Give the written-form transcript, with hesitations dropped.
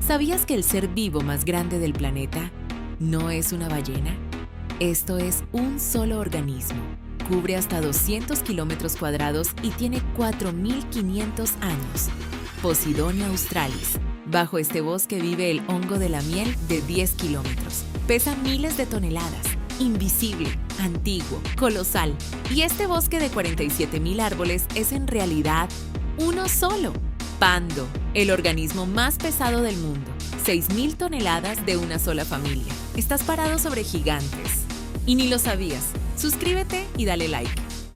¿Sabías que el ser vivo más grande del planeta no es una ballena? Esto es un solo organismo. Cubre hasta 200 kilómetros cuadrados y tiene 4.500 años. Posidonia australis. Bajo este bosque vive el hongo de la miel de 10 kilómetros. Pesa miles de toneladas. Invisible, antiguo, colosal. Y este bosque de 47.000 árboles es en realidad uno solo. Pando, el organismo más pesado del mundo. 6.000 toneladas de una sola familia. Estás parado sobre gigantes. Y ni lo sabías. Suscríbete y dale like.